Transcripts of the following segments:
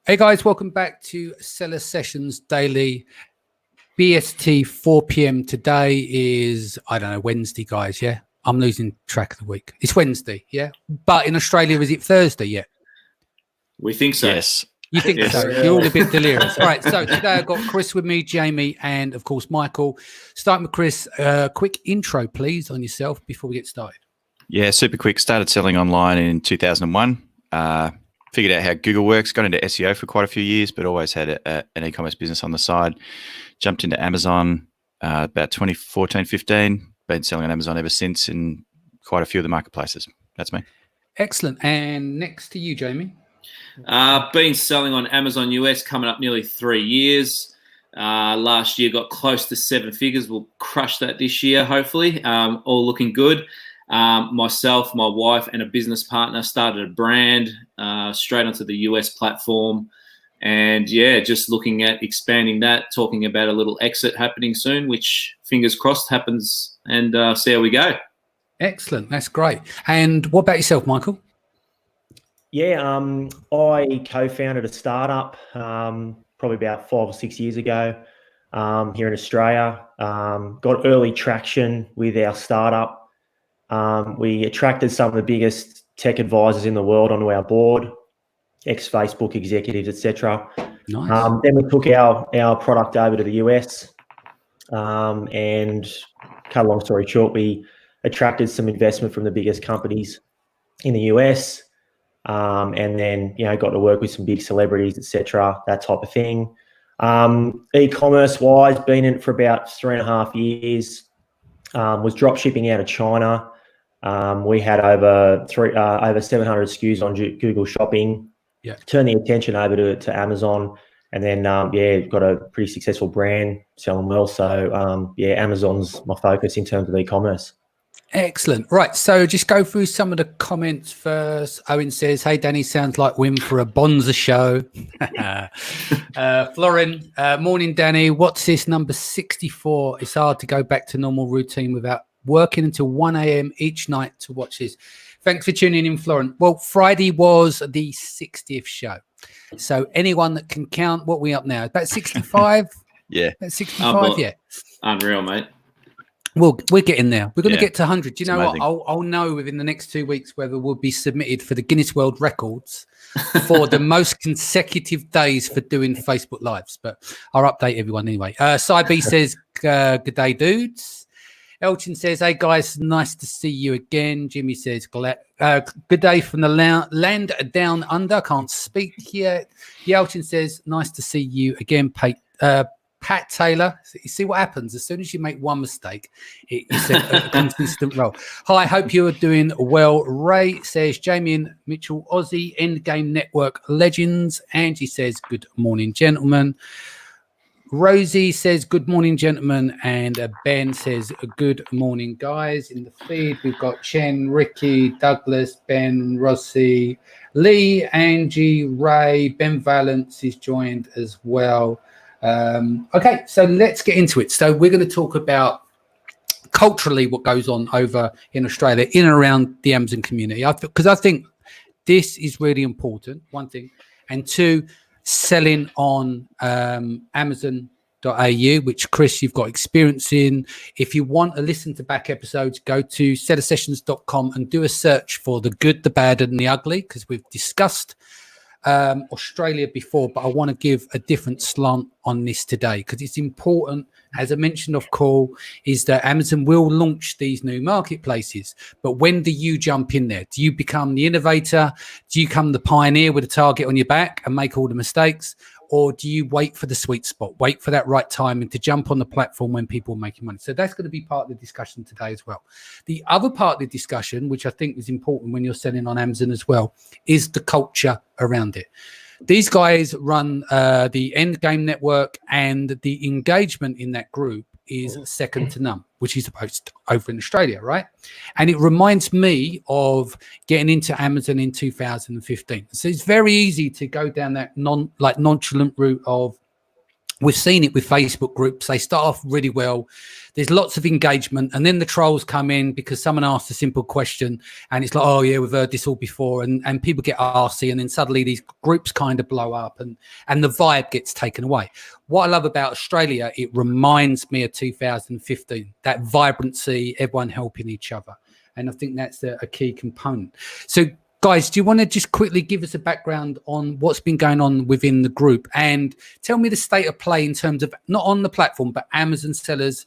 Hey guys, welcome back to Seller Sessions Daily. BST 4 p.m. today is, I don't know, Wednesday, guys, yeah? I'm losing track of the week. It's Wednesday, yeah? But in Australia, is it Thursday yet? We think so. Yes. You think Yes. so? You're all a bit delirious. All right, so today I've got Chris with me, Jamie, and of course, Michael. Starting with Chris, quick intro, please, on yourself before we get started. Yeah, super quick. Started selling online in 2001. Figured out how Google works. Got into SEO for quite a few years, but always had an e-commerce business on the side. Jumped into Amazon about 2014, 15. Been selling on Amazon ever since in quite a few of the marketplaces. That's me. Excellent. And next to you, Jamie. Been selling on Amazon US coming up nearly 3 years. Last year got close to 7 figures. We'll crush that this year, hopefully. All looking good. Myself, my wife, and a business partner started a brand straight onto the US platform. And yeah, just looking at expanding that, talking about a little exit happening soon, which fingers crossed happens, and see how we go. Excellent. That's great. And what about yourself, Michael? Yeah, I co-founded a startup probably about 5 or 6 years ago here in Australia. Got early traction with our startup. We attracted some of the biggest tech advisors in the world onto our board, ex-Facebook executives, etc. Nice. Then we took our product over to the US, and cut a long story short, we attracted some investment from the biggest companies in the US, and then got to work with some big celebrities, etc. That type of thing. E-commerce wise, been in it for about 3.5 years. Was drop shipping out of China. We had over 700 SKUs on Google Shopping. Yeah. Turned the attention over to Amazon, and then got a pretty successful brand selling well. So Amazon's my focus in terms of e-commerce. Excellent. Right, so just go through some of the comments first. Owen says, "Hey Danny, sounds like win for a Bonza show." Florin, morning Danny. What's this number 64? It's hard to go back to normal routine without working until 1 a.m. each night to watch this. Thanks for tuning in, Florent. Well, Friday was the 60th show. So anyone that can count, what are we up now? About 65? Yeah. About 65, yeah. Unreal, mate. Well, we're getting there. We're going to get to 100. You know amazing. what? I'll know within the next 2 weeks whether we'll be submitted for the Guinness World Records for the most consecutive days for doing Facebook Lives. But I'll update everyone anyway. Cy says, good day, dudes. Elchin says, hey, guys, nice to see you again. Jimmy says, good day from the land down under. Can't speak yet. Elchin says, nice to see you again, Pat Taylor. You see what happens? As soon as you make one mistake, it's a consistent roll. Hi, hope you're doing well. Ray says, Jamie and Mitchell, Aussie Endgame Network legends. Angie says, good morning, gentlemen. Rosie says, good morning, gentlemen. And Ben says, good morning, guys. In the feed, we've got Chen, Ricky, Douglas, Ben, Rossi, Lee, Angie, Ray, Ben Valance is joined as well. Okay, so let's get into it. So we're going to talk about culturally what goes on over in Australia, in and around the Amazon community. Because I think this is really important, one thing. And two, selling on Amazon.au, which, Chris, you've got experience in. If you want to listen to back episodes, go to sellersessions.com and do a search for the good, the bad, and the ugly, because we've discussed Australia before, but I want to give a different slant on this today because it's important. As I mentioned off call, is that Amazon will launch these new marketplaces, but when do you jump in there? Do you become the innovator? Do you become the pioneer with a target on your back and make all the mistakes? Or do you wait for the sweet spot, wait for that right timing to jump on the platform when people are making money? So that's going to be part of the discussion today as well. The other part of the discussion, which I think is important when you're selling on Amazon as well, is the culture around it. These guys run the Endgame Network, and the engagement in that group is second to none, which is supposed over in Australia, right? And it reminds me of getting into Amazon in 2015. So it's very easy to go down that nonchalant route of, we've seen it with Facebook groups. They start off really well. There's lots of engagement, and then the trolls come in because someone asked a simple question, and it's like, oh yeah, we've heard this all before, and people get arsy, and then suddenly these groups kind of blow up, and the vibe gets taken away. What I love about Australia, it reminds me of 2015, that vibrancy, everyone helping each other, and I think that's a key component. So, guys, do you want to just quickly give us a background on what's been going on within the group and tell me the state of play in terms of not on the platform, but Amazon sellers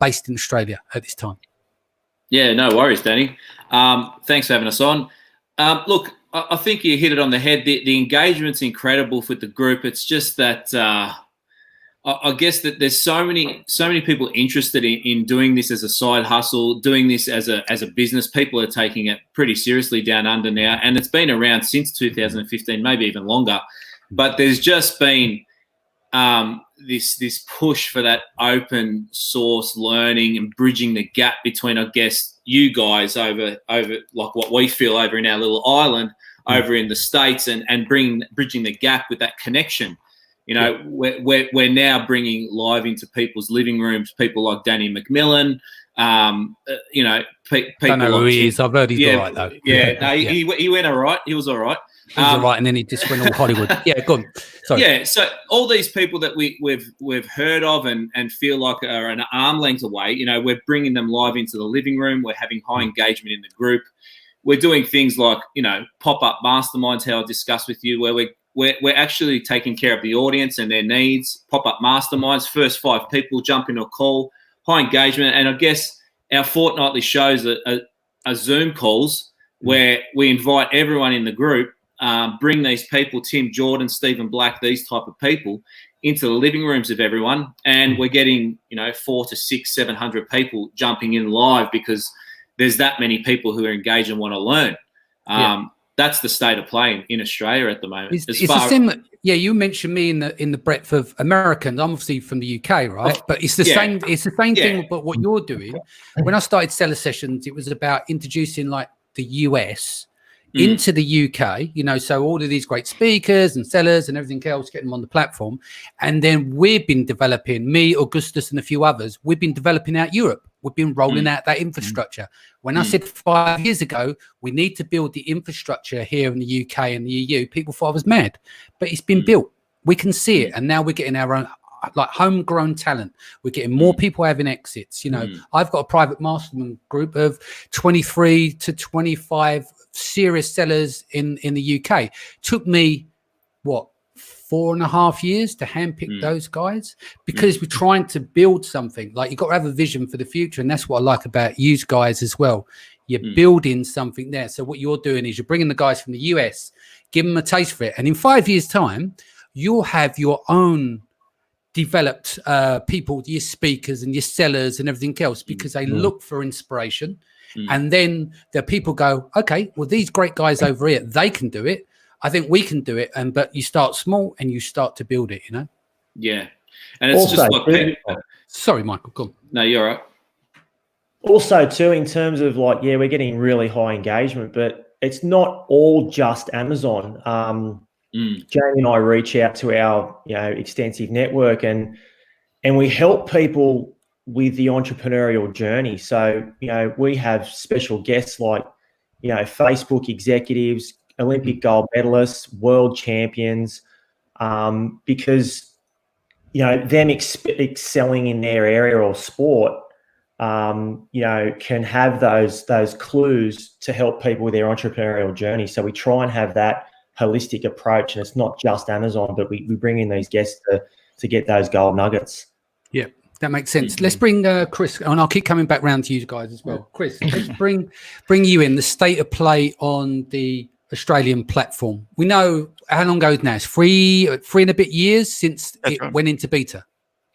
based in Australia at this time? Yeah, no worries, Danny. Thanks for having us on. Look, I think you hit it on the head. The engagement's incredible with the group. It's just that I guess that there's so many people interested in doing this as a side hustle, doing this as a business. People are taking it pretty seriously down under now, and it's been around since 2015, maybe even longer. But there's just been this push for that open source learning and bridging the gap between, I guess, you guys over like what we feel over in our little island, over in the States, and bridging the gap with that connection. You know, we're now bringing live into people's living rooms, people like Danny McMillan, you know, people I don't know like who he is. I've heard he's all right, though. He went all right. He was all right. He was all right, and then he just went all Hollywood. Yeah, go on. Sorry. Yeah, so all these people that we've heard of and feel like are an arm length away, you know, we're bringing them live into the living room. We're having high engagement in the group. We're doing things like, you know, pop-up masterminds, how I discussed with you, where we're actually taking care of the audience and their needs. Pop-up masterminds, first 5 people jump into a call, high engagement, and I guess our fortnightly shows are Zoom calls where we invite everyone in the group, bring these people, Tim Jordan, Stephen Black, these type of people, into the living rooms of everyone, and we're getting, you know, 400 to 600, 700 people jumping in live because there's that many people who are engaged and want to learn. That's the state of play in Australia at the moment. You mentioned me in the breadth of Americans. I'm obviously from the UK, right? But it's the same. It's the same thing. But what you're doing, when I started Seller Sessions, it was about introducing like the US into the UK. You know, so all of these great speakers and sellers and everything else, getting them on the platform, and then we've been developing. Me, Augustus, and a few others. We've been developing out Europe. We've been rolling out that infrastructure. When I said 5 years ago, we need to build the infrastructure here in the UK and the EU, people thought I was mad, but it's been built. We can see it. And now we're getting our own, like, homegrown talent. We're getting more people having exits. You know, I've got a private mastermind group of 23 to 25 serious sellers in the UK. Took me, 4.5 years to handpick those guys, because we're trying to build something. Like, you've got to have a vision for the future, and that's what I like about you guys as well. You're building something there. So what you're doing is you're bringing the guys from the US, give them a taste for it, and in 5 years' time, you'll have your own developed people, your speakers and your sellers and everything else, because they look for inspiration, and then the people go, okay, well, these great guys over here, they can do it. I think we can do it, but you start small and you start to build it, you know? Yeah. And it's also, just like... Sorry, Michael, go on. No, you're all right. Also, too, in terms of like, we're getting really high engagement, but it's not all just Amazon. Jamie and I reach out to our, extensive network, and we help people with the entrepreneurial journey. So, we have special guests like, Facebook executives, Olympic gold medalists, world champions, because, them excelling in their area or sport, can have those clues to help people with their entrepreneurial journey. So we try and have that holistic approach, and it's not just Amazon, but we bring in these guests to get those gold nuggets. Yeah, that makes sense. Let's bring Chris, and I'll keep coming back round to you guys as well. Chris, let's bring you in, the state of play on the Australian platform. We know how long ago now? It's three and a bit years since went into beta.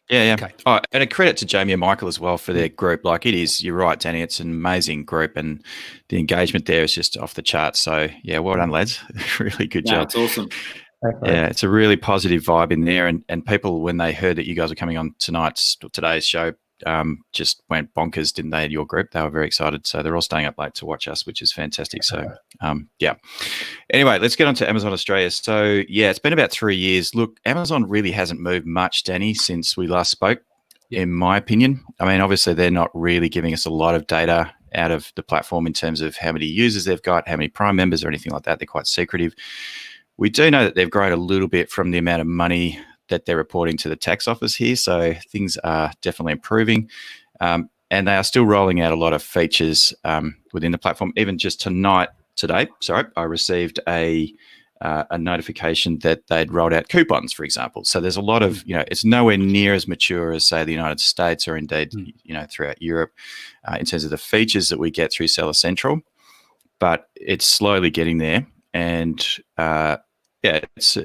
Yeah. Okay. Oh, and a credit to Jamie and Michael as well for their group. Like, it is, you're right, Danny, it's an amazing group, and the engagement there is just off the charts. So yeah, well done, lads. Really good job. It's awesome. Yeah, it's a really positive vibe in there, and people, when they heard that you guys are coming on today's show, just went bonkers, didn't they, at your group? They were very excited. So they're all staying up late to watch us, which is fantastic. So, yeah. Anyway, let's get on to Amazon Australia. So, yeah, it's been about 3 years. Look, Amazon really hasn't moved much, Danny, since we last spoke, in my opinion. I mean, obviously, they're not really giving us a lot of data out of the platform in terms of how many users they've got, how many Prime members or anything like that. They're quite secretive. We do know that they've grown a little bit from the amount of money that they're reporting to the tax office here. So things are definitely improving. And they are still rolling out a lot of features within the platform. Even just today, I received a notification that they'd rolled out coupons, for example. So there's a lot of, it's nowhere near as mature as, say, the United States or indeed, throughout Europe in terms of the features that we get through Seller Central. But it's slowly getting there. And it's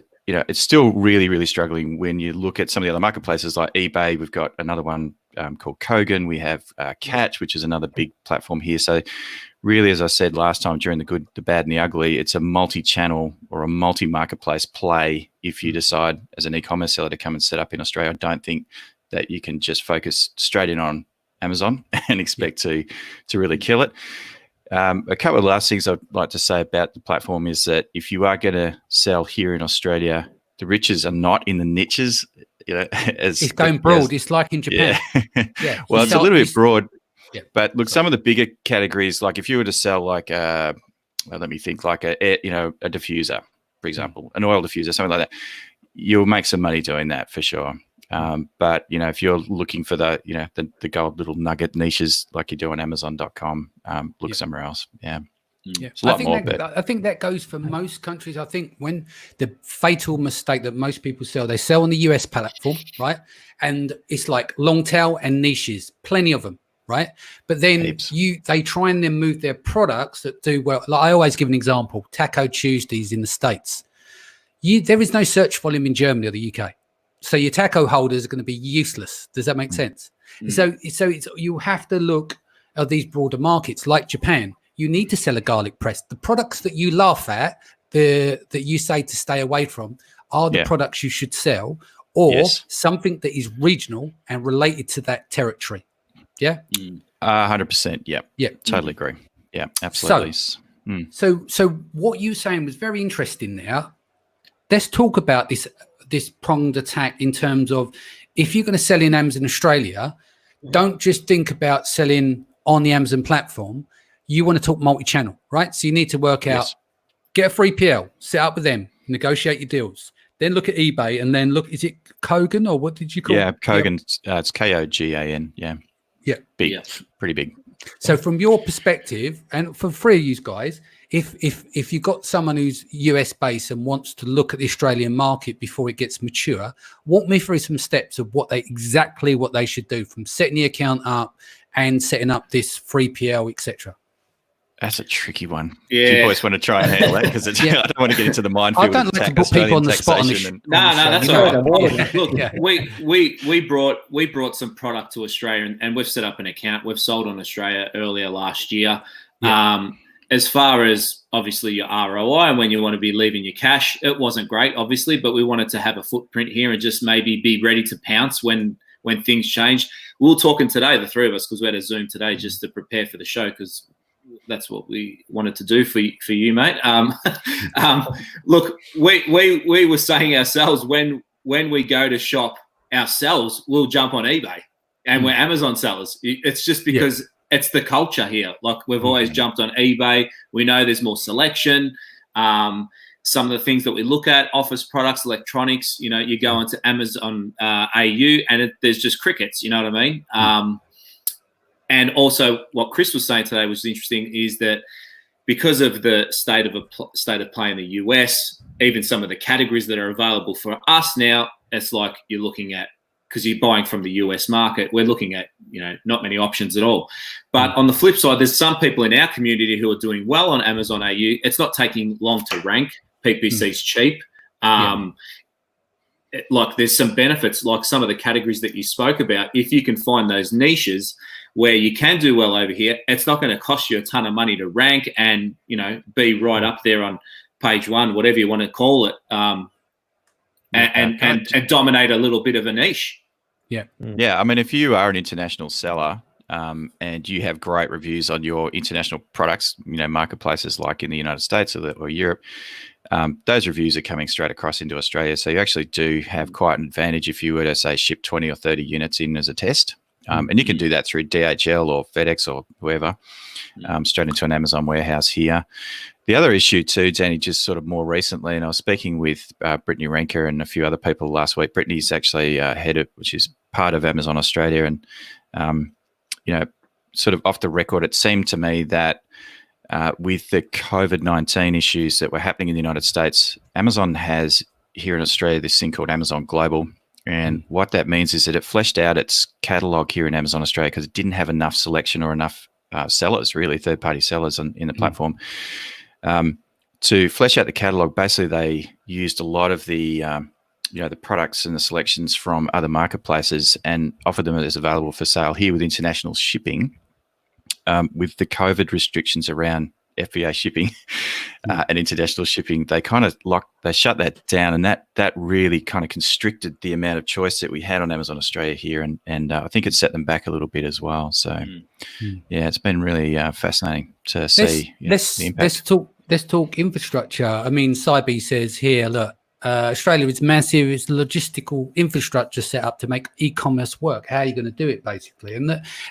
still really, really struggling when you look at some of the other marketplaces like eBay. We've got another one called Kogan. We have Catch, which is another big platform here. So really, as I said last time, during the good, the bad, and the ugly, it's a multi-channel or a multi-marketplace play if you decide as an e-commerce seller to come and set up in Australia. I don't think that you can just focus straight in on Amazon and expect to really kill it. A couple of last things I'd like to say about the platform is that if you are going to sell here in Australia, the riches are not in the niches. It's going broad. It's like in Japan. Yeah. Well, it's a little bit broad. Yeah. But look, some of the bigger categories, like if you were to sell like a diffuser, for example, an oil diffuser, something like that, you'll make some money doing that for sure. But if you're looking for the gold little nugget niches like you do on Amazon.com, look somewhere else. Yeah. It's a lot more. I think that goes for most countries. I think when the fatal mistake that most people sell, they sell on the US platform, right? And it's like long tail and niches, plenty of them, right? But then they try and then move their products that do well. Like I always give an example: Taco Tuesdays in the States. There is no search volume in Germany or the UK. So your taco holders are going to be useless. Does that make sense? So you have to look at these broader markets like Japan. You need to sell a garlic press. The products that you laugh at, that you say to stay away from, are the products you should sell, or something that is regional and related to that territory. Yeah, 100%. Yeah, totally agree. Yeah, absolutely. So what you were saying was very interesting. There, let's talk about this pronged attack in terms of if you're going to sell in Amazon Australia, don't just think about selling on the Amazon platform. You want to talk multi-channel, right? So you need to work out, get a free PL, set up with them, negotiate your deals. Then look at eBay and then look, is it Kogan or what did you call it? Yeah, Kogan. It's Kogan. Yeah. Yeah. Big, pretty big. So from your perspective, and for free of you guys, if you've got someone who's US based and wants to look at the Australian market before it gets mature, walk me through some steps of what they should do from setting the account up and setting up this free PL, etc. That's a tricky one. Yeah. Do you boys want to try and handle that? Because I don't want to get into the minefield. I don't like to put people on the spot. No, that's all right. Look, we brought some product to Australia, and we've set up an account. We've sold on Australia earlier last year. Yeah. As far as obviously your ROI and when you want to be leaving your cash, it wasn't great, obviously, but we wanted to have a footprint here and just maybe be ready to pounce when things change. We were talking today, the three of us, because we had a Zoom today just to prepare for the show, because that's what we wanted to do for you, mate. Look, we were saying ourselves when we go to shop ourselves, we'll jump on eBay, and we're Amazon sellers. It's just because it's the culture here. Like we've always jumped on eBay. We know there's more selection. Some of the things that we look at, office products, electronics, you go into Amazon AU and there's just crickets, you know what I mean? And also what Chris was saying today was interesting is that because of the state of play in the US, even some of the categories that are available for us now, it's like you're looking at, because you're buying from the US market, we're looking at, not many options at all. But on the flip side, there's some people in our community who are doing well on Amazon AU. It's not taking long to rank. PPC's cheap. Like there's some benefits, like some of the categories that you spoke about. If you can find those niches where you can do well over here, it's not going to cost you a ton of money to rank and, be right up there on page one, whatever you want to call it, and dominate a little bit of a niche. Yeah. I mean, if you are an international seller, and you have great reviews on your international products, marketplaces like in the United States or Europe, those reviews are coming straight across into Australia. So you actually do have quite an advantage if you were to, say, ship 20 or 30 units in as a test. And you can do that through DHL or FedEx or whoever, straight into an Amazon warehouse here. The other issue too, Danny, just sort of more recently, and I was speaking with Brittany Renker and a few other people last week. Brittany's actually head of, which is part of Amazon Australia, and sort of off the record, it seemed to me that with the COVID-19 issues that were happening in the United States, Amazon has here in Australia this thing called Amazon Global. And what that means is that it fleshed out its catalog here in Amazon Australia because it didn't have enough selection or enough sellers, really, third-party sellers in the platform. To flesh out the catalog, basically they used a lot of the the products and the selections from other marketplaces and offered them as available for sale here with international shipping. With the COVID restrictions around FBA shipping and international shipping, they kind of shut that down, and that really kind of constricted the amount of choice that we had on Amazon Australia here, and I think it set them back a little bit as well. So yeah, it's been really fascinating to see the impact. Let's talk infrastructure. I mean, Cybe says here, look, Australia is massive. It's logistical infrastructure set up to make e-commerce work. How are you going to do it, basically?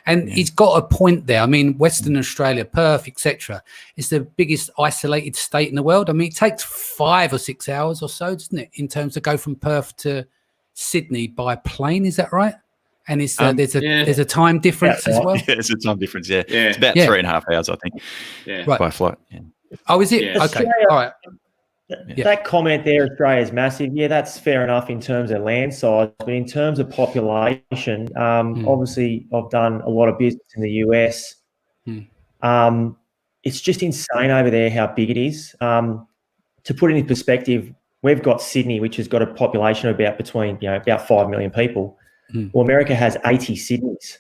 And he's got a point there. I mean, Western Australia, Perth, etc., is the biggest isolated state in the world. I mean, it takes 5 or 6 hours or so, doesn't it, in terms of go from Perth to Sydney by plane? Is that right? And it's, there's a time difference as well. Yeah, there's a time difference. Yeah, it's about 3.5 hours, I think. Right. By flight. Yeah. Oh, is it? Yeah. Okay. Australia, all right. That comment there, Australia is massive. Yeah, that's fair enough in terms of land size, but in terms of population, obviously I've done a lot of business in the US. It's just insane over there how big it is. To put it in perspective, we've got Sydney, which has got a population of about 5 million people. Well, America has 80 Sydneys.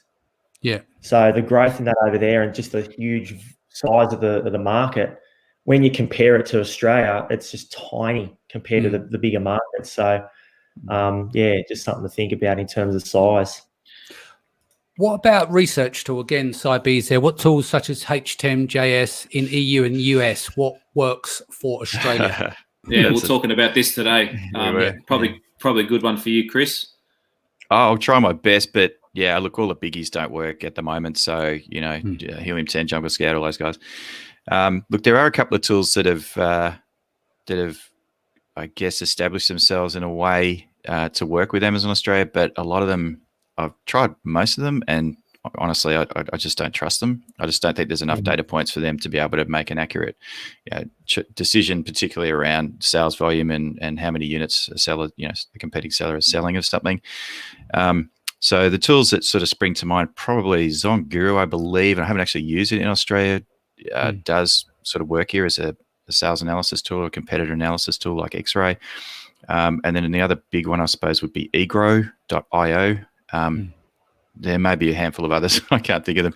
Yeah. So the growth in that over there and just the huge size of the market, when you compare it to Australia, it's just tiny compared to the bigger markets. So, just something to think about in terms of size. What about research tool? Again, Cybe's there. What tools such as HTML, JS in EU and US, what works for Australia? We're talking about this today. Probably a good one for you, Chris. I'll try my best, but yeah, look, all the biggies don't work at the moment. So, Helium 10, Jungle Scout, all those guys. Look, there are a couple of tools that have, I guess, established themselves in a way to work with Amazon Australia, but a lot of them, I've tried most of them, and honestly, I just don't trust them. I just don't think there's enough data points for them to be able to make an accurate decision, particularly around sales volume and how many units a seller, the competing seller is selling of something. So the tools that sort of spring to mind, probably Zonguru, I believe, and I haven't actually used it in Australia, does sort of work here as a sales analysis tool or competitor analysis tool like X-Ray. And then the other big one, I suppose, would be egrow.io. There may be a handful of others. I can't think of them.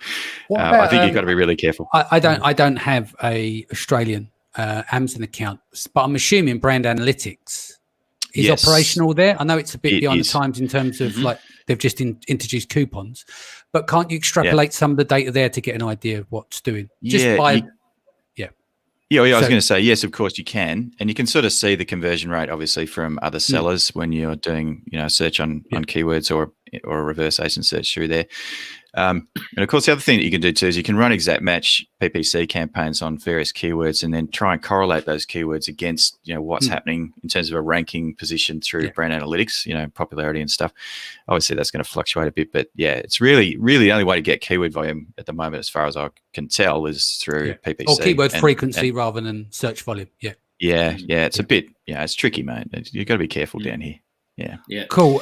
I think you've got to be really careful. I don't have a Australian Amazon account, but I'm assuming Brand Analytics is operational there. I know it's a bit beyond the times in terms of like they've just introduced coupons, but can't you extrapolate some of the data there to get an idea of what's doing? I was going to say, yes, of course you can. And you can sort of see the conversion rate, obviously, from other sellers when you're doing, search on keywords or a reverse ASIN search through there. And of course, the other thing that you can do too is you can run exact match PPC campaigns on various keywords and then try and correlate those keywords against, what's happening in terms of a ranking position through brand analytics, popularity and stuff. Obviously, that's going to fluctuate a bit, but it's really, really the only way to get keyword volume at the moment, as far as I can tell, is through PPC. Or keyword frequency rather than search volume. It's a bit, it's tricky, mate. You've got to be careful down here. Yeah. Cool.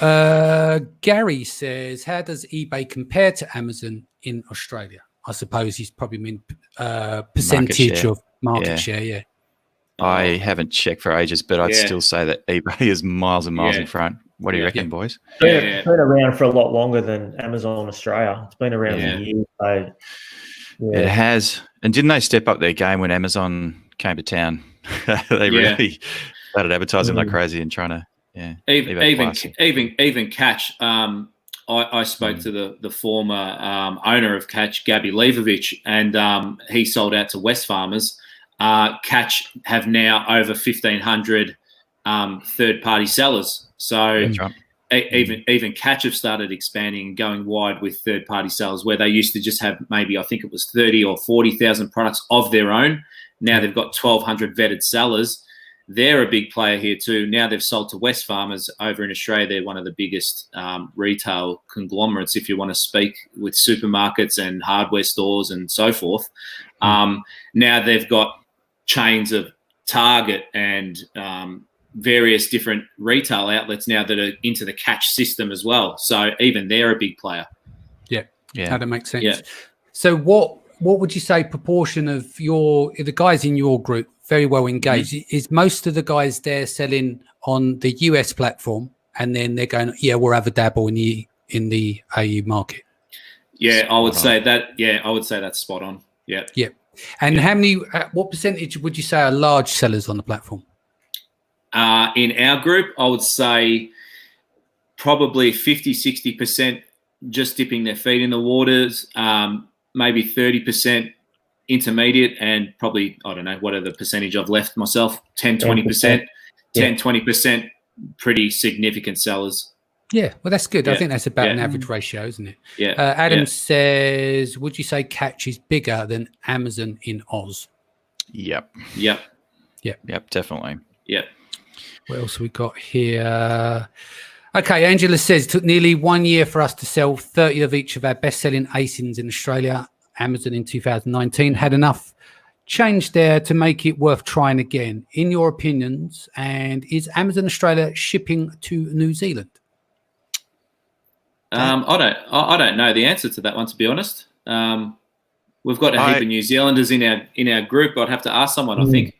Gary says, how does eBay compare to Amazon in Australia? I suppose he's probably mean percentage of market share. Yeah. I haven't checked for ages, but I'd still say that eBay is miles and miles in front. What do you reckon, boys? It's been around for a lot longer than Amazon Australia. It's been around for years. So, It has. And didn't they step up their game when Amazon came to town? They really started advertising like crazy and trying to. Even catch I spoke to the former owner of Catch, Gabby Leivovich, and he sold out to Wesfarmers. Catch have now over 1,500 third-party sellers. So even Catch have started expanding and going wide with third-party sellers, where they used to just have maybe, I think it was 30 or 40,000 products of their own. Now they've got 1,200 vetted sellers. They're a big player here too. Now they've sold to Wesfarmers over in Australia. They're one of the biggest retail conglomerates, if you want to speak, with supermarkets and hardware stores and so forth. Now they've got chains of Target and various different retail outlets now that are into the Catch system as well. So even they're a big player. Yeah. That makes sense. Yeah. So what would you say proportion of the guys in your group very well engaged? Is most of the guys there selling on the US platform, and then they're going, we'll have a dabble in the AU market? Yeah, I would say that. Yeah, I would say that's spot on. Yeah. Yeah. And how many? What percentage would you say are large sellers on the platform? In our group, I would say probably 50-60% just dipping their feet in the waters. Maybe 30% intermediate, and probably, I don't know, what are the percentage I've left myself? 10-20%. 10-20% pretty significant sellers. Yeah, well, that's good. I think that's about an average ratio, isn't it? Yeah. Adam says, would you say Catch is bigger than Amazon in Oz? Yep, definitely. Yep. What else we got here? Okay, Angela says, it took nearly 1 year for us to sell 30 of each of our best-selling icings in Australia. Amazon in 2019 had enough change there to make it worth trying again. In your opinions, and is Amazon Australia shipping to New Zealand? I don't know the answer to that one, to be honest. We've got a heap of New Zealanders in our group. I'd have to ask someone, I think.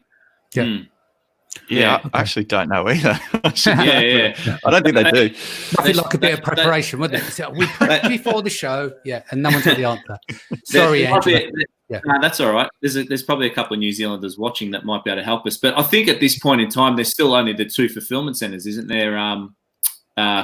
Yeah, I actually don't know either. Yeah. I don't think they do. Nothing like a bit of preparation, wouldn't it? So we prepped before the show, and no one's got the answer. Sorry, Angela. No, that's all right. There's probably a couple of New Zealanders watching that might be able to help us. But I think at this point in time, there's still only the 2 fulfillment centres, isn't there?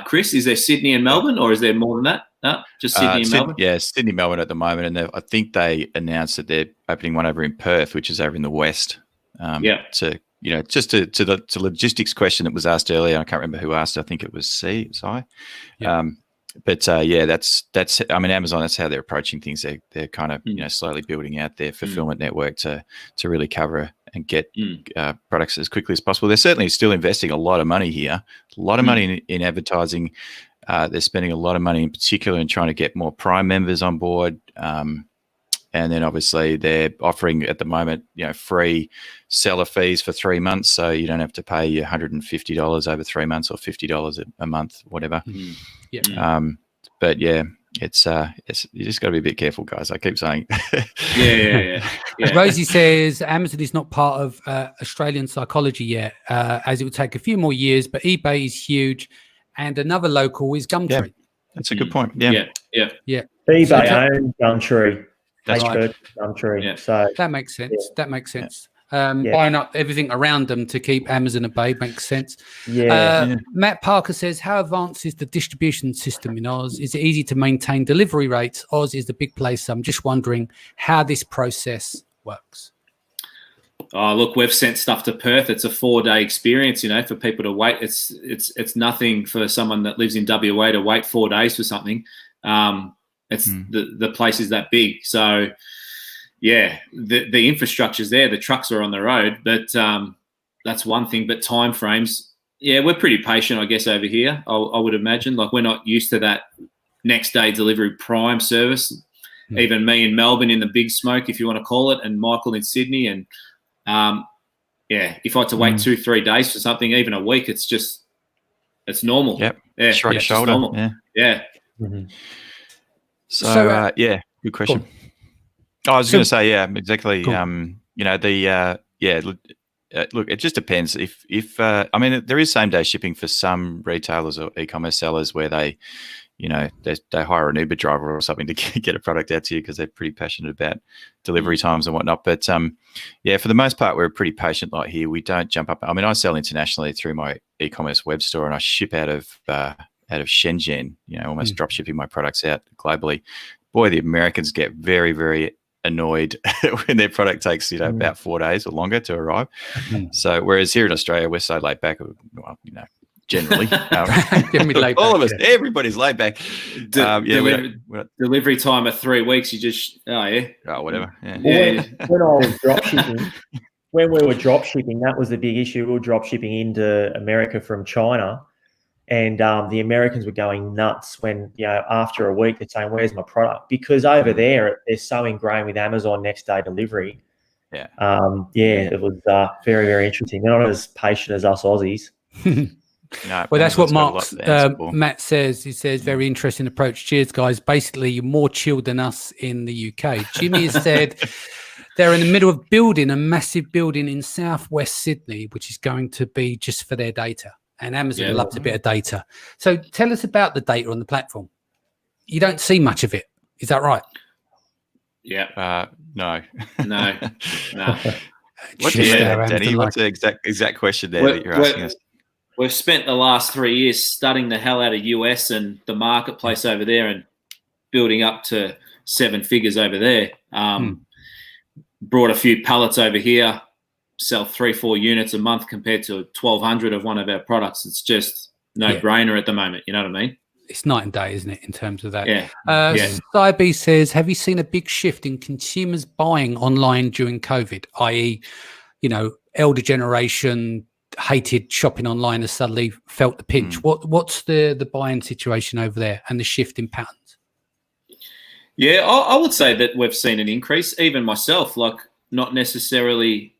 Chris, is there Sydney and Melbourne, or is there more than that? No, just Sydney and Melbourne? Yeah, Sydney, Melbourne at the moment. And I think they announced that they're opening one over in Perth, which is over in the west. Just to the logistics question that was asked earlier, I can't remember who asked. I think it was Si. That's I mean, Amazon, that's how they're approaching things. They're kind of slowly building out their fulfillment network to really cover and get products as quickly as possible. They're certainly still investing a lot of money here, a lot of money in advertising. They're spending a lot of money in particular in trying to get more Prime members on board. And then obviously they're offering at the moment, free seller fees for 3 months. So you don't have to pay your $150 over 3 months or $50 a month, whatever. But yeah, it's you just got to be a bit careful, guys. I keep saying. Yeah. Rosie says Amazon is not part of Australian psychology yet, as it would take a few more years, but eBay is huge. And another local is Gumtree. Yeah, that's a good point. Yeah. eBay owns Gumtree. That's right. Gumtree. Yeah. So that makes sense. That makes sense. Buying up everything around them to keep Amazon at bay makes sense. Matt Parker says, how advanced is the distribution system in Oz? Is it easy to maintain delivery rates? Oz is the big place. I'm just wondering how this process works. Oh, look, we've sent stuff to Perth. It's a 4-day experience, for people to wait. It's nothing for someone that lives in WA to wait 4 days for something. It's the place is that big. So, the infrastructure's there. The trucks are on the road, but that's one thing. But time frames, we're pretty patient, I guess, over here. I would imagine. Like, we're not used to that next day delivery Prime service. Even me in Melbourne in the big smoke, if you want to call it, and Michael in Sydney, and if I had to wait 2-3 days for something, even a week, it's normal. Yep. Yeah. Shrug a shoulder. Yeah. Mm-hmm. So good question. I was going to say, exactly. Cool. Look, it just depends. If there is same day shipping for some retailers or e-commerce sellers where they hire an Uber driver or something to get a product out to you because they're pretty passionate about delivery times and whatnot. But for the most part, we're pretty patient here. We don't jump up. I mean, I sell internationally through my e-commerce web store and I ship out of of Shenzhen, almost drop shipping my products out globally. Boy, the Americans get very, very annoyed when their product takes, about 4 days or longer to arrive. So whereas here in Australia, we're so laid back, well, generally. All of us, everybody's laid back. Delivery time of 3 weeks, you just, whatever. Yeah. When I was drop shipping, when we were drop shipping, that was the big issue. We were drop shipping into America from China, and the Americans were going nuts when, after a week they're saying, "Where's my product?" Because over there they're so ingrained with Amazon next day delivery. Yeah. It was very, very interesting. They're not as patient as us Aussies. No, well, that's what Matt says. He says, very interesting approach. Cheers, guys. Basically, you're more chilled than us in the UK. Jimmy has said they're in the middle of building a massive building in southwest Sydney, which is going to be just for their data. And Amazon loves a bit of data. So tell us about the data on the platform. You don't see much of it. Is that right? Yeah. No. No. What do you mean, Danny? What's the exact question there that you're asking us? We've spent the last 3 years studying the hell out of US and the marketplace over there and building up to 7 figures over there. Brought a few pallets over here, sell 3-4 units a month compared to 1,200 of one of our products. It's just no-brainer at the moment. You know what I mean? It's night and day, isn't it, in terms of that? Yeah. Cybe says, have you seen a big shift in consumers buying online during COVID, i.e., elder generation hated shopping online and suddenly felt the pinch? What's the buying situation over there and the shift in patterns? Yeah, I would say that we've seen an increase. Even myself, like not necessarily.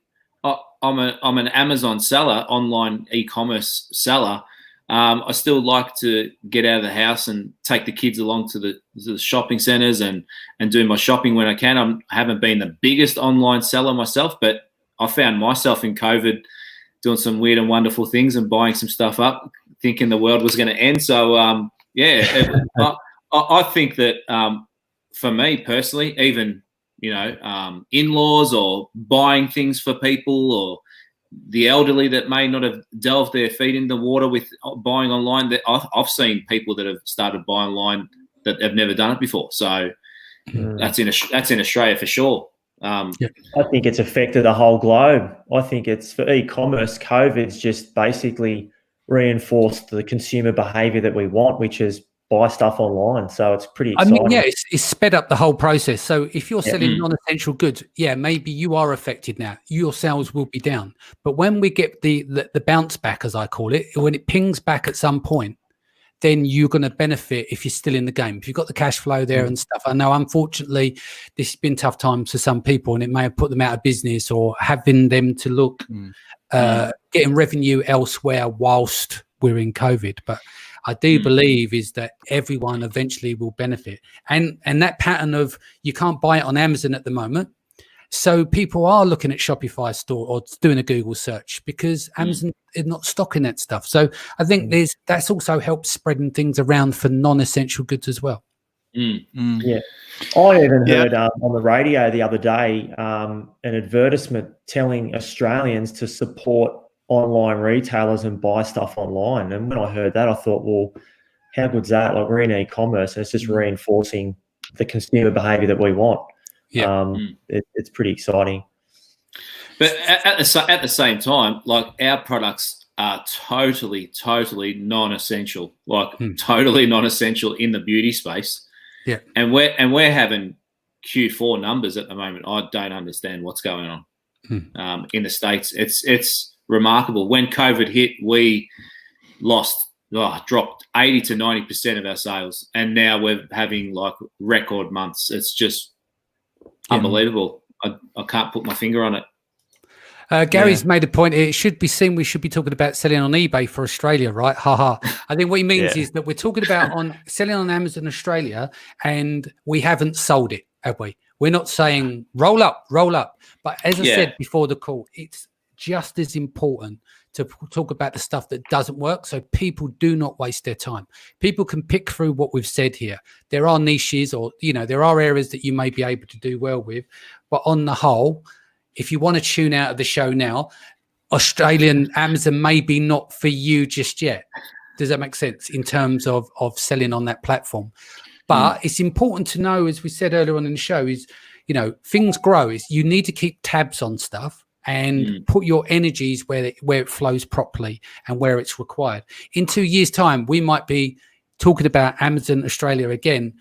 I'm an Amazon seller, online e-commerce seller. I still like to get out of the house and take the kids along to the shopping centres and do my shopping when I can. I haven't been the biggest online seller myself, but I found myself in COVID doing some weird and wonderful things and buying some stuff up, thinking the world was going to end. So, I think that for me personally, even, in-laws or buying things for people or the elderly that may not have delved their feet in the water with buying online, that I've seen people that have started buying online that have never done it before. So that's in Australia for sure. I think it's affected the whole globe. I think it's for e-commerce. COVID's just basically reinforced the consumer behaviour that we want, which is buy stuff online. So it's pretty exciting. It's sped up the whole process. So if you're selling non-essential goods, maybe you are affected now. Your sales will be down. But when we get the bounce back, as I call it, when it pings back at some point, then you're going to benefit if you're still in the game. If you've got the cash flow there and stuff. I know, unfortunately, this has been tough times for some people and it may have put them out of business or having them to look, getting revenue elsewhere whilst we're in COVID. But I do believe is that everyone eventually will benefit. And that pattern of you can't buy it on Amazon at the moment. So people are looking at Shopify store or doing a Google search because Amazon is not stocking that stuff. So I think that's also helped spreading things around for non-essential goods as well. Yeah. I even heard on the radio the other day an advertisement telling Australians to support online retailers and buy stuff online. And when I heard that, I thought, well, how good's that? Like, we're in e-commerce and it's just reinforcing the consumer behaviour that we want. It's pretty exciting. But at the same time, like, our products are totally non-essential, totally non-essential in the beauty space. Yeah. And we're having Q4 numbers at the moment. I don't understand what's going on in the States. It's remarkable. When COVID hit, we dropped 80 to 90% of our sales, and now we're having like record months. It's just unbelievable. I can't put my finger on it. Gary's made a point. It should be seen. We should be talking about selling on eBay for Australia, right? Ha. I think what he means is that we're talking about on selling on Amazon Australia, and we haven't sold it, have we? We're not saying roll up. But as I said before the call, it's just as important to talk about the stuff that doesn't work, so people do not waste their time. People can pick through what we've said here. There are niches or, there are areas that you may be able to do well with, but on the whole, if you want to tune out of the show now, Australian Amazon may be not for you just yet. Does that make sense in terms of selling on that platform? But it's important to know, as we said earlier on in the show, is, you know, things grow. Is you need to keep tabs on stuff and put your energies where it flows properly and where it's required. In 2 years' time, we might be talking about Amazon Australia again,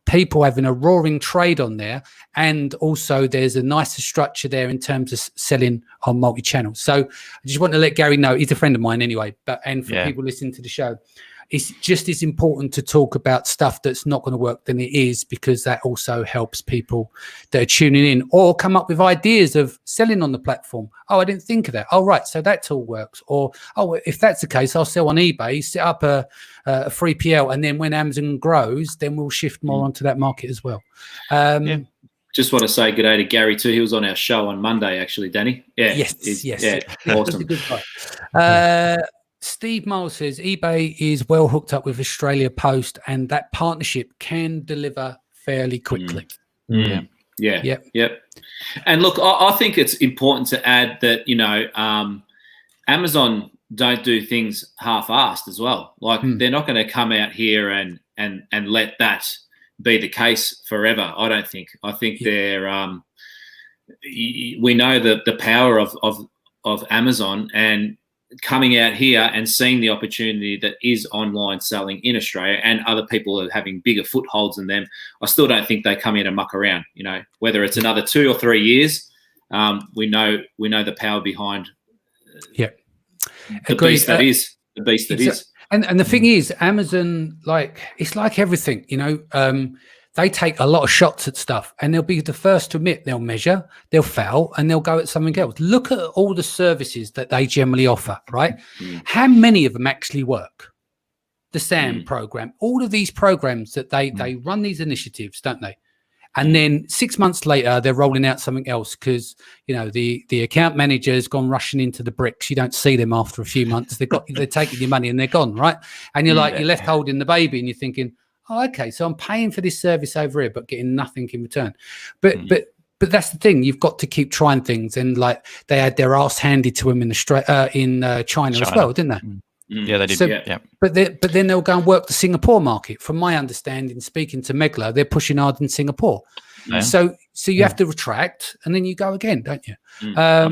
people having a roaring trade on there, and also there's a nicer structure there in terms of selling on multi-channel. So I just want to let Gary know, he's a friend of mine anyway, and for people listening to the show, it's just as important to talk about stuff that's not going to work than it is, because that also helps people that are tuning in or come up with ideas of selling on the platform. Oh, I didn't think of that. Oh, right. So that tool works. Or, oh, if that's the case, I'll sell on eBay, set up a 3PL. And then when Amazon grows, then we'll shift more onto that market as well. Just want to say good day to Gary too. He was on our show on Monday, actually, Danny. Yeah. Yes. Yeah, awesome. Good guy. Steve Miles says eBay is well hooked up with Australia Post, and that partnership can deliver fairly quickly. Yeah. And look, I think it's important to add that, you know, Amazon don't do things half-assed as well. Like they're not going to come out here and let that be the case forever. I don't think. I think they're we know the power of Amazon, and coming out here and seeing the opportunity that is online selling in Australia, and other people are having bigger footholds than them. I still don't think they come in and muck around. You know, whether it's another 2 or 3 years, we know the power behind. The beast that is. The beast that is. And the thing is, Amazon, it's like everything, you know. They take a lot of shots at stuff, and they'll be the first to admit they'll measure, they'll fail, and they'll go at something else. Look at all the services that they generally offer, right? How many of them actually work? The SAM program, all of these programs that they run these initiatives, don't they? And then 6 months later, they're rolling out something else because, you know, the account manager has gone rushing into the bricks. You don't see them after a few months. They're taking your money and they're gone, right? And you're you're left holding the baby, and you're thinking, oh, okay, so I'm paying for this service over here, but getting nothing in return. But that's the thing. You've got to keep trying things, and like they had their ass handed to them in China as well, didn't they? Yeah, they did. So, but then they'll go and work the Singapore market. From my understanding, speaking to Megla, they're pushing hard in Singapore. Yeah. So you have to retract, and then you go again, don't you? I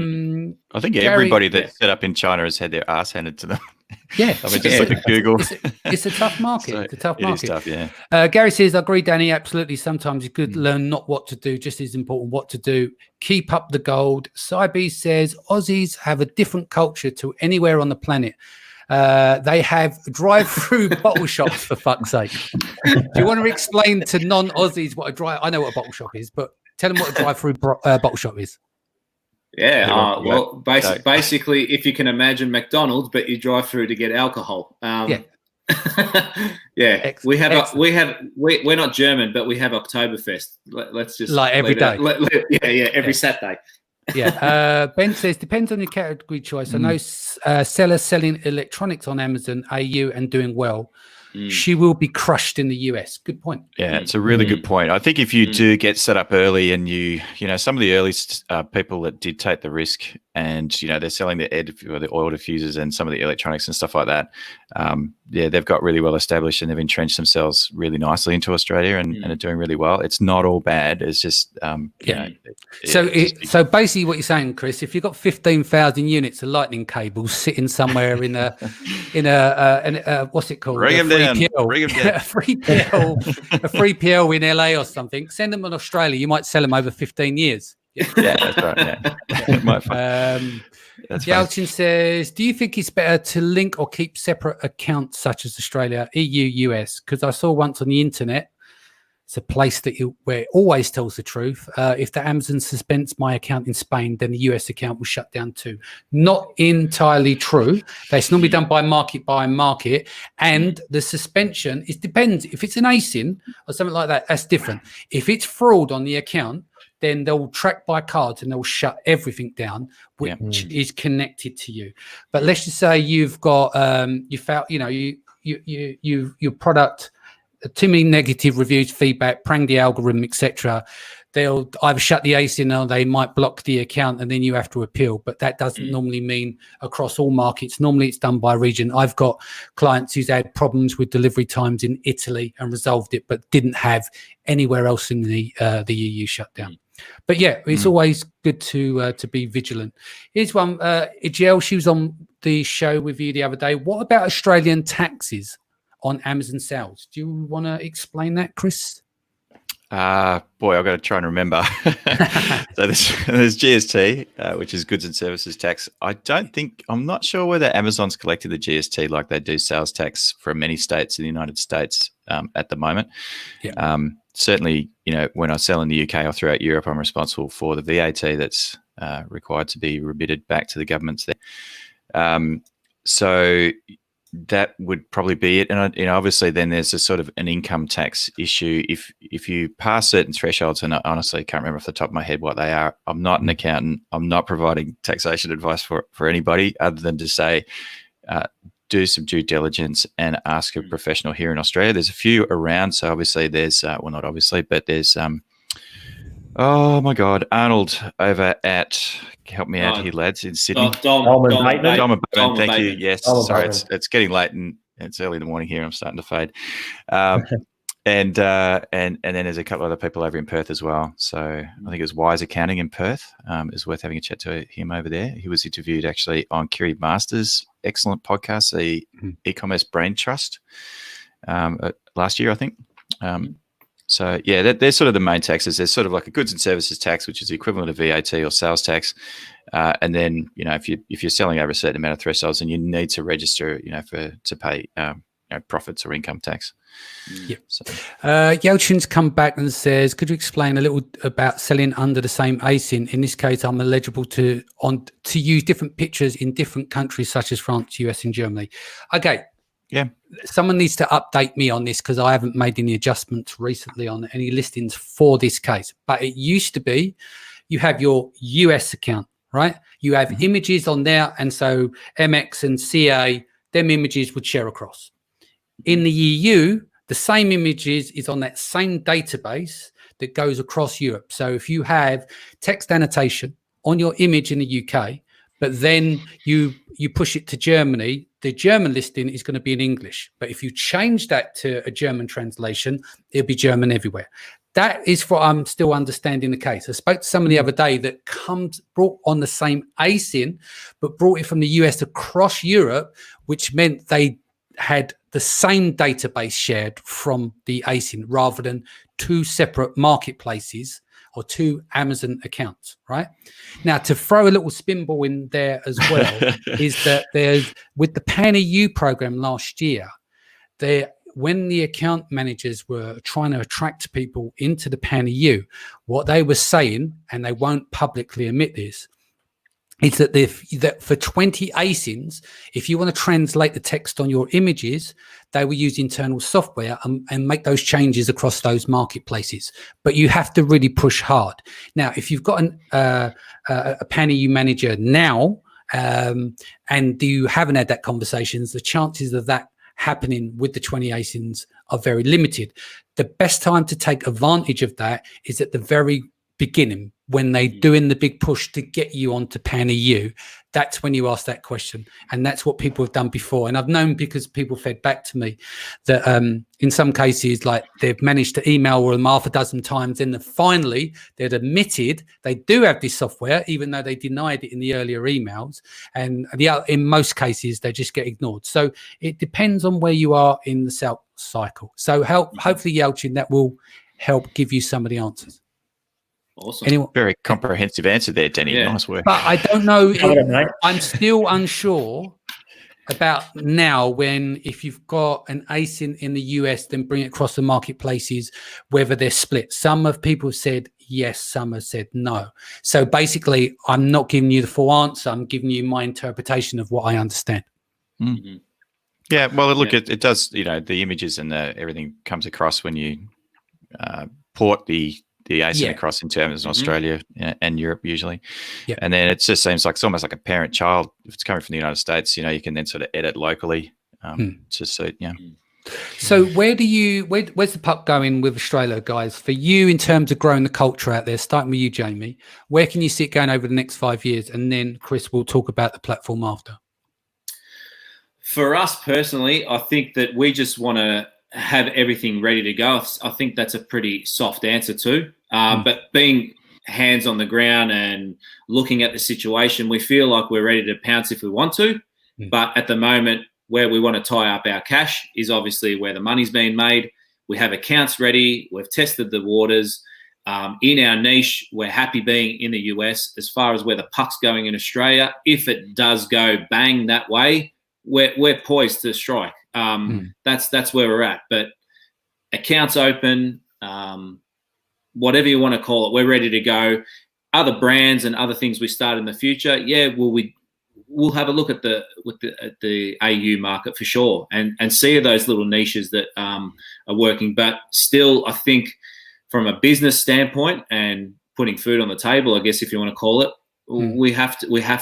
think everybody that's set up in China has had their ass handed to them. Yeah, I mean, just look at Google. It's a tough market. So it's a tough market. It is tough, yeah. Gary says, I agree, Danny. Absolutely. Sometimes it's good to learn not what to do, just as important what to do. Keep up the gold. Cybe says, Aussies have a different culture to anywhere on the planet. They have drive-through bottle shops, for fuck's sake. Do you want to explain to non-Aussies what I know what a bottle shop is, but tell them what a drive-through bottle shop is. Yeah, basically, if you can imagine McDonald's, but you drive through to get alcohol. Yeah. We're not German, but we have Oktoberfest. Let's just like every day. Every Saturday. Ben says depends on your category choice. I know sellers selling electronics on Amazon AU and doing well. She will be crushed in the US. Good point. Yeah, it's a really good point. I think if you do get set up early, and you know, some of the early people that did take the risk, and you know, they're selling the oil diffusers and some of the electronics and stuff like that. They've got really well established, and they've entrenched themselves really nicely into Australia, and are doing really well. It's not all bad. It's just So basically, what you're saying, Chris, if you've got 15,000 units of lightning cables sitting somewhere in a what's it called? Bring them down. A free PL in LA or something. Send them in Australia. You might sell them over 15 years. Yeah, that's right. Yeah. Yelchin says, do you think it's better to link or keep separate accounts such as Australia, EU, US? Because I saw once on the internet, it's a place where it always tells the truth. If the Amazon suspends my account in Spain, then the US account will shut down too. Not entirely true. That's normally done by market. And the suspension, it depends. If it's an icing or something like that, that's different. If it's fraud on the account, then they'll track by cards and they'll shut everything down, which is connected to you. But let's just say you've got your product, too many negative reviews, feedback, prang the algorithm, etc. they'll either shut the ASIN or they might block the account, and then you have to appeal. But that doesn't normally mean across all markets. Normally it's done by region. I've got clients who's had problems with delivery times in Italy and resolved it, but didn't have anywhere else in the EU shutdown. But yeah, it's always good to be vigilant. Here's one. Ijel, she was on the show with you the other day. What about Australian taxes on Amazon sales? Do you want to explain that, Chris? Boy, I've got to try and remember. So there's GST, which is goods and services tax. I'm not sure whether Amazon's collected the GST like they do sales tax for many states in the United States at the moment. Yeah. Certainly, when I sell in the UK or throughout Europe, I'm responsible for the VAT that's required to be remitted back to the governments there. So that would probably be it. And obviously then there's a sort of an income tax issue. If you pass certain thresholds, and I honestly can't remember off the top of my head what they are. I'm not an accountant. I'm not providing taxation advice for anybody other than to say, do some due diligence and ask a professional here in Australia. There's a few around. So obviously there's, well, not obviously, but there's, oh my God, Arnold over at, help me out here, lads, in Sydney. Dolman Bateman. Thank you. Yes, sorry, it's getting late and it's early in the morning here. I'm starting to fade. And then there's a couple other people over in Perth as well. So I think it was Wise Accounting in Perth. It's worth having a chat to him over there. He was interviewed actually on Kiri Masters' excellent podcast, the e-commerce brain trust, last year, I think. So yeah, they're sort of the main taxes. There's sort of like a goods and services tax, which is the equivalent of VAT or sales tax. And then, if you're selling over a certain amount of thresholds, and you need to register, to pay profits or income tax. Yeah. So. Yelchin's come back and says, could you explain a little about selling under the same ASIN? In this case, I'm eligible to use different pictures in different countries such as France, US, and Germany. Okay. Yeah. Someone needs to update me on this because I haven't made any adjustments recently on any listings for this case. But it used to be you have your US account, right? You have images on there. And so MX and CA, them images would share across. In the EU, the same images is on that same database that goes across Europe. So if you have text annotation on your image in the UK, but then you push it to Germany, the German listing is going to be in English. But if you change that to a German translation, it'll be German everywhere. That is what I'm still understanding the case. I spoke to somebody the other day that brought on the same ASIN, but brought it from the US across Europe, which meant they had the same database shared from the ASIN rather than two separate marketplaces or two Amazon accounts, right? Now, to throw a little spinball in there as well, is that there's, with the Pan-EU program last year, when the account managers were trying to attract people into the Pan-EU, what they were saying, and they won't publicly admit this, is that for 20 ASINs, if you want to translate the text on your images, they will use internal software and make those changes across those marketplaces. But you have to really push hard. Now, if you've got a Pan-EU manager now and you haven't had that conversations, the chances of that happening with the 20 ASINs are very limited. The best time to take advantage of that is at the very beginning, when they're doing the big push to get you onto Pan-EU. That's when you ask that question. And that's what people have done before. And I've known, because people fed back to me, that in some cases, like, they've managed to email them half a dozen times, and then finally they'd admitted they do have this software, even though they denied it in the earlier emails. And in most cases, they just get ignored. So it depends on where you are in the sales cycle. So hopefully, Yelchin, that will help give you some of the answers. Awesome. Very comprehensive answer there, Danny. Yeah. Nice work. But I don't know. I'm still unsure about now, if you've got an ASIN in the US, then bring it across the marketplaces, whether they're split. Some of people said yes, some have said no. So basically, I'm not giving you the full answer. I'm giving you my interpretation of what I understand. Mm-hmm. Yeah, well, look, it does, the images and everything comes across when you port the ASIN across into Amazon Australia and Europe usually. Yeah. And then it just seems like it's almost like a parent-child. If it's coming from the United States, you can then sort of edit locally to suit, So where's the puck going with Australia, guys? For you, in terms of growing the culture out there, starting with you, Jamie, where can you see it going over the next 5 years? And then Chris will talk about the platform after. For us personally, I think that we just want to have everything ready to go. I think that's a pretty soft answer too. But being hands on the ground and looking at the situation, we feel like we're ready to pounce if we want to. But at the moment, where we want to tie up our cash is obviously where the money's being made. We have accounts ready. We've tested the waters. In our niche, we're happy being in the US. As far as where the puck's going in Australia, if it does go bang that way, we're poised to strike. That's where we're at. But accounts open, whatever you want to call it, we're ready to go. Other brands and other things we start in the future, we'll have a look at the AU market for sure, and see those little niches that are working. But still, I think from a business standpoint and putting food on the table, I guess if you want to call it, we have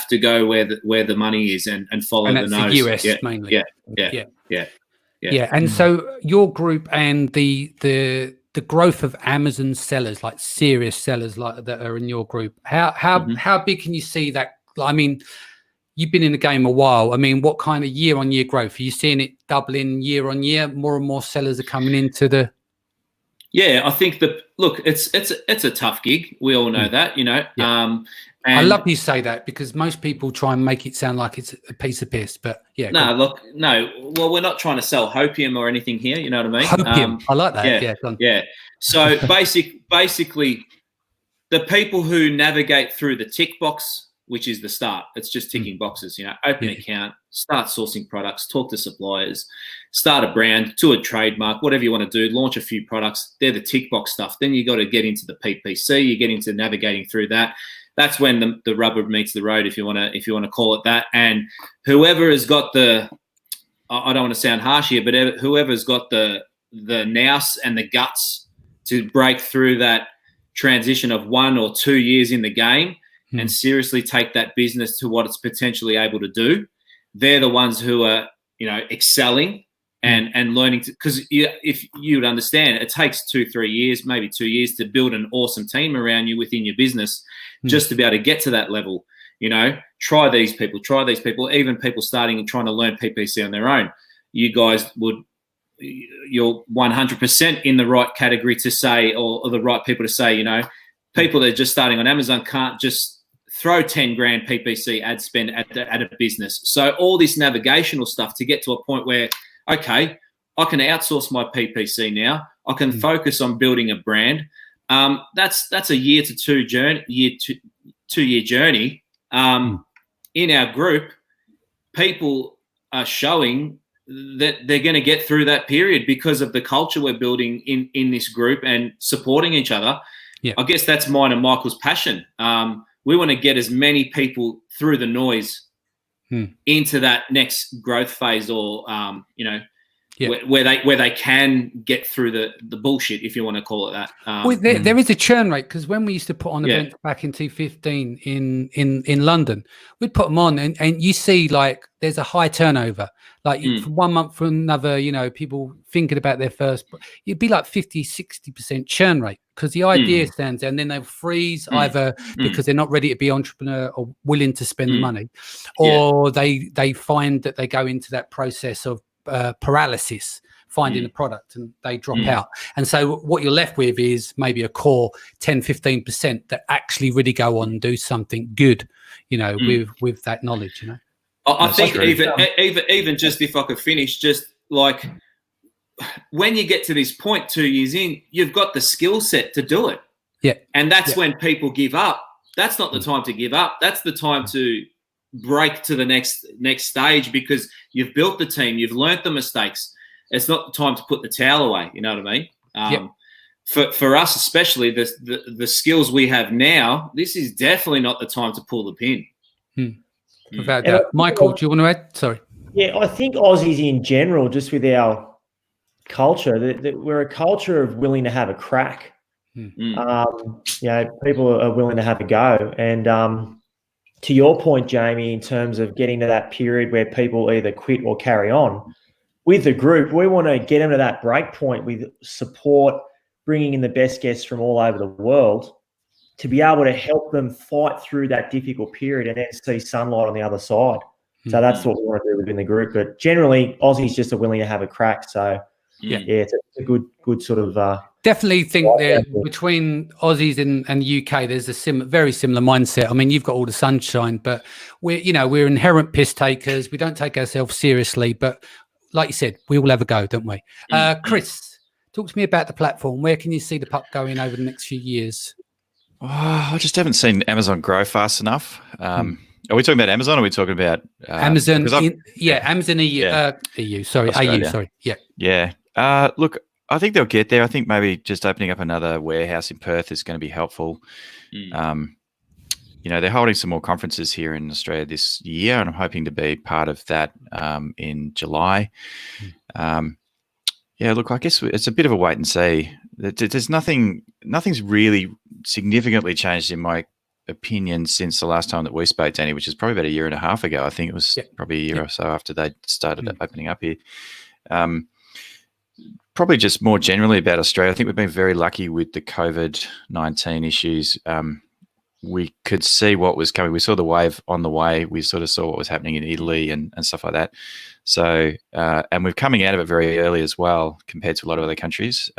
to go where the money is and follow the nose. The US mainly. Yeah. And so your group and the growth of Amazon sellers, like serious sellers like that are in your group, how big can you see that? I mean, you've been in the game a while. I mean, what kind of year-on-year growth? Are you seeing it doubling year-on-year? More and more sellers are coming into the... Yeah, I think it's a tough gig. We all know that, you know. Yeah. I love you say that, because most people try and make it sound like it's a piece of piss, but yeah. No. Well, we're not trying to sell hopium or anything here. You know what I mean? Hopium. I like that. Yeah. So basically, the people who navigate through the tick box, which is the start. It's just ticking boxes, you know, open an account, start sourcing products, talk to suppliers, start a brand, to a trademark, whatever you want to do, launch a few products. They're the tick box stuff. Then you got to get into the PPC. You get into navigating through that. That's when the rubber meets the road, if you want to call it that. And whoever has got I don't want to sound harsh here, but whoever's got the nous and the guts to break through that transition of 1 or 2 years in the game and seriously take that business to what it's potentially able to do, they're the ones who are, you know, excelling and learning to, because if you would understand, it takes 2-3 years, maybe 2 years to build an awesome team around you within your business just to be able to get to that level. You know, try these people, even people starting and trying to learn PPC on their own. You guys you're 100% in the right category to say, or the right people to say, you know, people that are just starting on Amazon can't just throw 10 grand PPC ad spend at a business. So all this navigational stuff to get to a point where, okay, I can outsource my PPC now. I can focus on building a brand. That's a 1 to 2 year journey. In our group, people are showing that they're going to get through that period because of the culture we're building in this group and supporting each other. Yeah. I guess that's mine and Michael's passion. We want to get as many people through the noise into that next growth phase, or you know, where they can get through the bullshit, if you want to call it that. Well, there is a churn rate, because when we used to put on events back in 2015 in London, we'd put them on and you see like there's a high turnover. Like from 1 month to another, you know, people thinking about their first, it'd be like 50-60% churn rate, because the idea stands there, and then they'll freeze either because they're not ready to be entrepreneur or willing to spend the money, or they find that they go into that process of paralysis, finding the product, and they drop out. And so what you're left with is maybe a core 10-15% that actually really go on and do something good, you know, with that knowledge, you know. I think even just, if I could finish, just like when you get to this point 2 years in, you've got the skill set to do it. Yeah. And that's when people give up. That's not the time to give up. That's the time to break to the next stage, because you've built the team, you've learnt the mistakes. It's not the time to put the towel away. You know what I mean? For us, especially the skills we have now, this is definitely not the time to pull the pin. About that. Michael, do you want to add? Sorry. Yeah, I think Aussies in general, just with our culture, that we're a culture of willing to have a crack. You know, people are willing to have a go. And to your point, Jamie, in terms of getting to that period where people either quit or carry on, with the group, we want to get them to that break point with support, bringing in the best guests from all over the world to be able to help them fight through that difficult period and then see sunlight on the other side. So that's what we want to do within the group. But generally, Aussies just are willing to have a crack. So yeah, it's a good sort of. Definitely think that between Aussies and the UK, there's a very similar mindset. I mean, you've got all the sunshine, but we're inherent piss takers. We don't take ourselves seriously, but like you said, we all have a go, don't we? Chris, talk to me about the platform. Where can you see the puck going over the next few years? I just haven't seen Amazon grow fast enough. Are we talking about Amazon or are we talking about Amazon? Amazon EU. EU. Sorry, Australia. AU. Sorry. Yeah. Yeah. Look, I think they'll get there. I think maybe just opening up another warehouse in Perth is going to be helpful. They're holding some more conferences here in Australia this year, and I'm hoping to be part of that in July. Look, I guess it's a bit of a wait and see. There's nothing's really significantly changed in my opinion since the last time that we spoke, Danny, which is probably about a year and a half ago. I think it was probably a year or so after they started opening up here. Probably just more generally about Australia. I think we've been very lucky with the COVID-19 issues. We could see what was coming. We saw the wave on the way. We sort of saw what was happening in Italy and stuff like that. So, and we're coming out of it very early as well compared to a lot of other countries.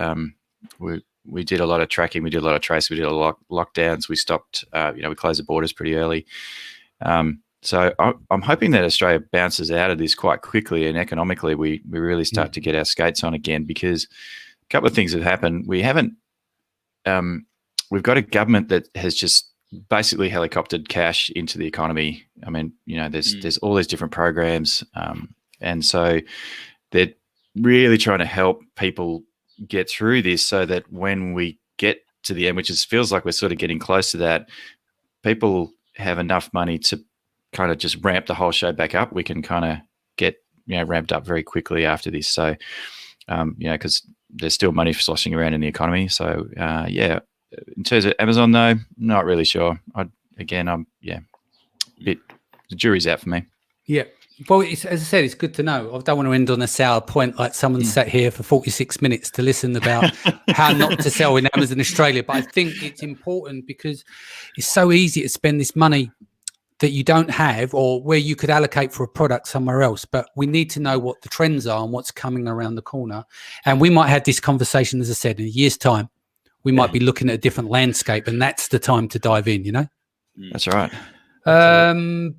We did a lot of tracking. We did a lot of tracing. We did a lot of lockdowns. We stopped, we closed the borders pretty early. So I'm hoping that Australia bounces out of this quite quickly, and economically we really start to get our skates on again, because a couple of things have happened. We've got a government that has just basically helicoptered cash into the economy. I mean, there's all these different programs, and so they're really trying to help people get through this, so that when we get to the end, which feels like we're sort of getting close to that, people have enough money to kind of just ramp the whole show back up. We can kind of get ramped up very quickly after this. So, because there's still money sloshing around in the economy. So, in terms of Amazon, though, not really sure. The jury's out for me. Yeah. Well, as I said, it's good to know. I don't want to end on a sour point like someone sat here for 46 minutes to listen about how not to sell in Amazon Australia. But I think it's important because it's so easy to spend this money that you don't have, or where you could allocate for a product somewhere else. But we need to know what the trends are and what's coming around the corner. And we might have this conversation, as I said, in a year's time. We might be looking at a different landscape, and that's the time to dive in, That's right.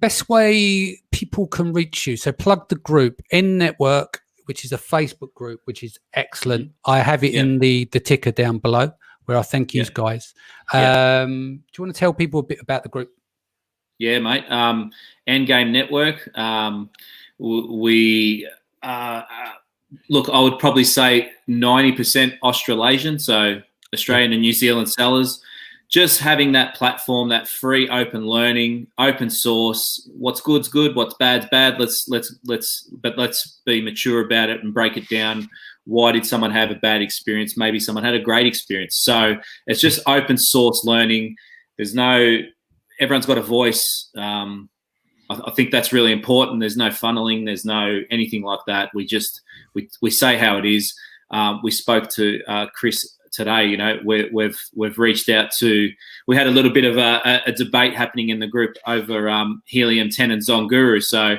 Best way people can reach you. So plug the group, N Network, which is a Facebook group, which is excellent. I have it in the ticker down below, where I thank you guys. Do you want to tell people a bit about the group? Yeah, mate. Endgame Network. Look, I would probably say 90% Australasian, so Australian and New Zealand sellers. Just having that platform, that free open learning, open source. What's good's good, what's bad's bad. Let's be mature about it and break it down. Why did someone have a bad experience? Maybe someone had a great experience. So it's just open source learning. Everyone's got a voice. I think that's really important. There's no funneling. There's no anything like that. We say how it is. We spoke to Chris today. We've reached out to. We had a little bit of a debate happening in the group over Helium 10 and Zonguru. So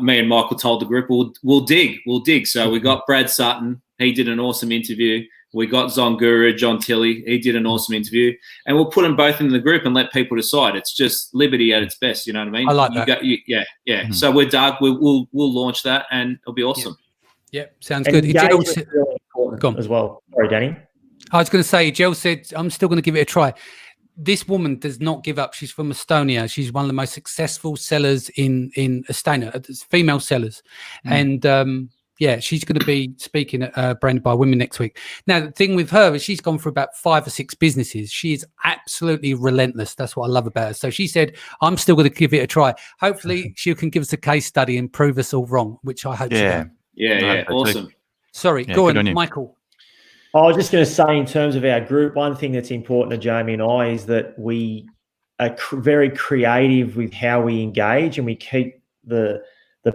me and Michael told the group we'll dig. So we got Brad Sutton. He did an awesome interview. We got Zonguru, John Tilley. He did an awesome interview, and we'll put them both in the group and let people decide. It's just liberty at its best. You know what I mean? I like that. Mm-hmm. So we're Doug. We'll launch that, and it'll be awesome. Yeah, sounds good. Really important as well. Sorry, Danny. I was going to say, Jill said, I'm still going to give it a try. This woman does not give up. She's from Estonia. She's one of the most successful sellers in Estonia, female sellers, and. She's going to be speaking at Branded by Women next week. Now, the thing with her is she's gone for about 5 or 6 businesses. She is absolutely relentless. That's what I love about her. So she said, I'm still going to give it a try. Hopefully, she can give us a case study and prove us all wrong, which I hope she can. Yeah, awesome. Sorry, go on, Michael. I was just going to say, in terms of our group, one thing that's important to Jamie and I is that we are very creative with how we engage, and we keep the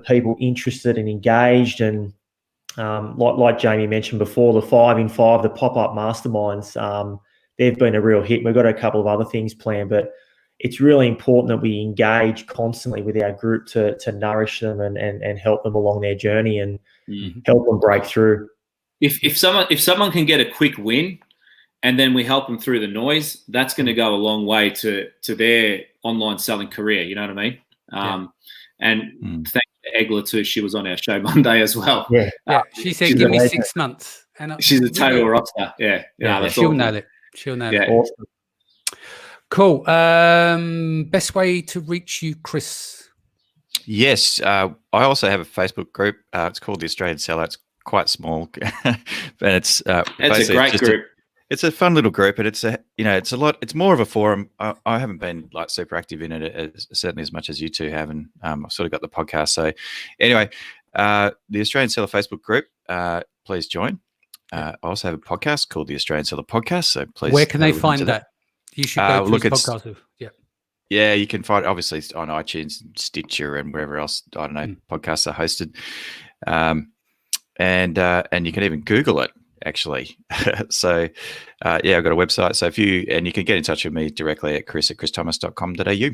people interested and engaged, and Like Jamie mentioned before, the 5 in 5, the pop-up masterminds, they've been a real hit. We've got a couple of other things planned, but it's really important that we engage constantly with our group to nourish them and help them along their journey and help them break through. If someone can get a quick win, and then we help them through the noise, that's going to go a long way to their online selling career. You know what I mean? And thank Egla too. She was on our show Monday as well. Yeah. She said, "Give me 6 months," and she's a total rockstar. Yeah. She'll nail it. She'll nail it. Awesome. Cool. Best way to reach you, Chris? Yes, I also have a Facebook group. It's called the Australian Seller. It's quite small, and it's a great group. It's a fun little group, and it's a lot. It's more of a forum. I haven't been like super active in it, certainly as much as you two have, and I've sort of got the podcast. So, anyway, the Australian Seller Facebook group. Please join. I also have a podcast called the Australian Seller Podcast. So please, where can they find that? You should go look to his podcast. Yeah, you can find it obviously on iTunes, Stitcher, and wherever else I don't know podcasts are hosted, and you can even Google it actually. So I've got a website. So you can get in touch with me directly at chris@christhomas.com.au.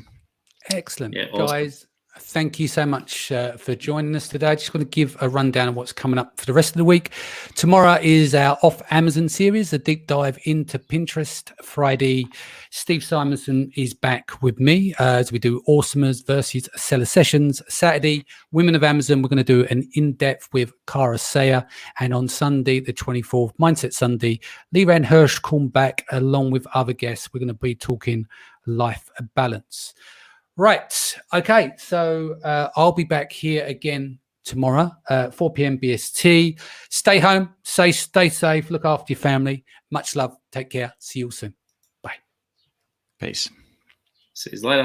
Excellent, awesome. Guys. Thank you so much for joining us today. I just want to give a rundown of what's coming up for the rest of the week. Tomorrow is our Off Amazon series, a deep dive into Pinterest. Friday, Steve Simonson is back with me as we do Awesomers versus Seller Sessions. Saturday, Women of Amazon, we're going to do an in-depth with Cara Sayer. And on Sunday, the 24th, Mindset Sunday, Leanne Hirsch back along with other guests. We're going to be talking life balance. Right. Okay. So I'll be back here again tomorrow, 4 p.m. BST. Stay home, stay safe, look after your family. Much love. Take care. See you soon. Bye. Peace. See you later.